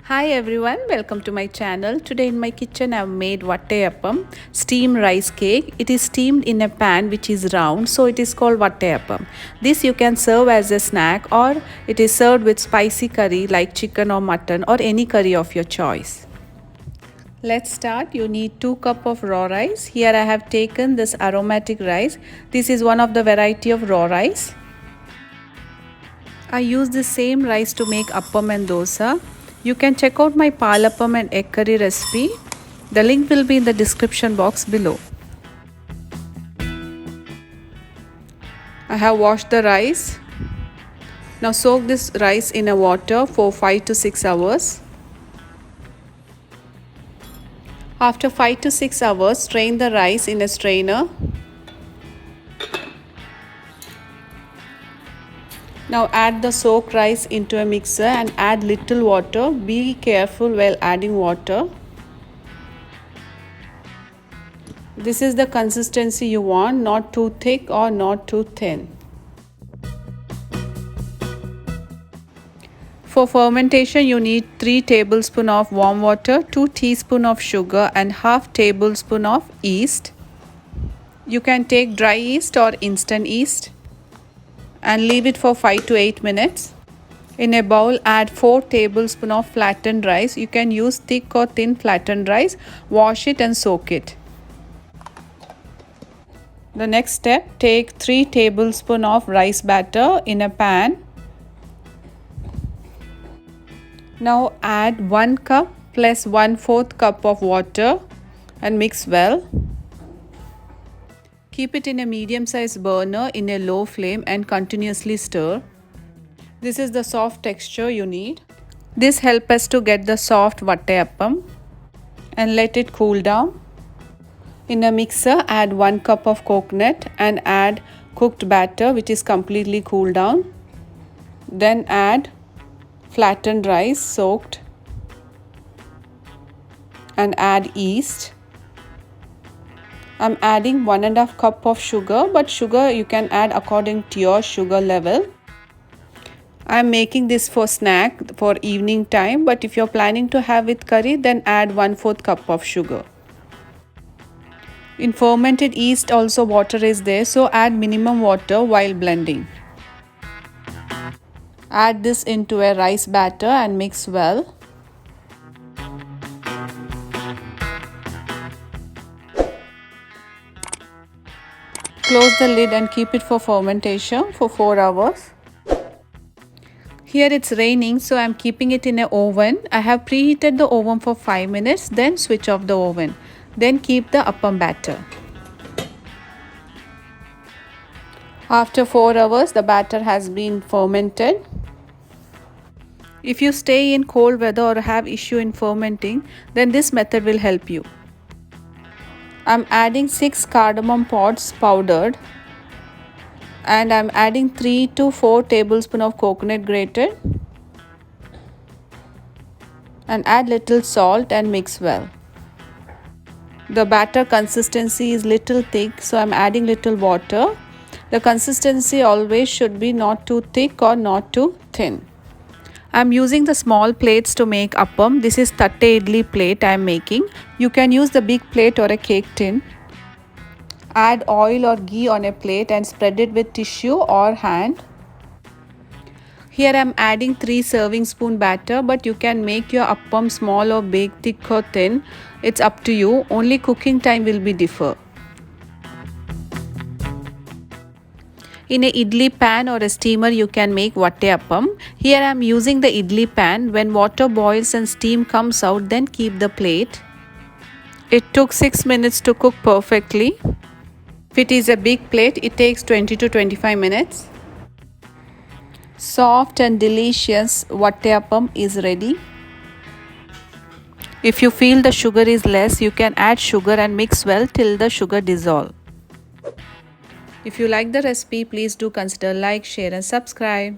Hi everyone, welcome to my channel. Today in my kitchen I have made Vattayappam, steamed rice cake. It is steamed in a pan which is round, so it is called Vattayappam. This you can serve as a snack or it is served with spicy curry like chicken or mutton or any curry of your choice. Let's start. You need 2 cups of raw rice. Here I have taken this aromatic rice. This is one of the variety of raw rice. I use the same rice to make appam and dosa. You can check out my Appam and egg curry recipe. The link will be in the description box below. I have washed the rice. Now soak this rice in a water for 5 to 6 hours. After 5 to 6 hours, strain the rice in a strainer. Now add the soaked rice into a mixer and add little water. Be careful while adding water. This is the consistency you want, not too thick or not too thin. For fermentation, you need 3 tablespoons of warm water, 2 teaspoons of sugar and half tablespoon of yeast. You can take dry yeast or instant yeast and leave it for 5 to 8 minutes. In a bowl, add 4 tablespoons of flattened rice. You can use thick or thin flattened rice. Wash it and soak it. The next step, take 3 tablespoons of rice batter in a pan. Now add 1 cup plus 1/4 cup of water and mix well. Keep it in a medium-sized burner in a low flame and continuously stir. This is the soft texture you need. This helps us to get the soft Vattayappam and let it cool down. In a mixer, add 1 cup of coconut and add cooked batter which is completely cooled down. Then add flattened rice soaked and add yeast. I'm adding 1.5 cup of sugar, but sugar you can add according to your sugar level. I'm making this for snack for evening time, but if you're planning to have with curry, then add 1/4 cup of sugar. In fermented yeast also water is there, so add minimum water while blending. Add this into a rice batter and mix well. Close the lid and keep it for fermentation for 4 hours. Here it's raining, so I'm keeping it in an oven. I have preheated the oven for 5 minutes, then switch off the oven. Then keep the appam batter. After 4 hours, the batter has been fermented. If you stay in cold weather or have issue in fermenting, then this method will help you. I'm adding 6 cardamom pods powdered and I'm adding 3 to 4 tablespoons of coconut grated and add little salt and mix well. The batter consistency is little thick, so I'm adding little water. The consistency always should be not too thick or not too thin. I'm using the small plates to make appam. This is 30 idli plate I'm making. You can use the big plate or a cake tin. Add oil or ghee on a plate and spread it with tissue or hand. Here I'm adding 3 serving spoon batter, but you can make your appam small or big, thick or thin. It's up to you. Only cooking time will be differ. In a idli pan or a steamer, you can make Vattayappam. Here I am using the idli pan. When water boils and steam comes out, then keep the plate. It took 6 minutes to cook perfectly. If it is a big plate, it takes 20 to 25 minutes. Soft and delicious Vattayappam is ready. If you feel the sugar is less, you can add sugar and mix well till the sugar dissolves. If you like the recipe, please do consider like, share and subscribe.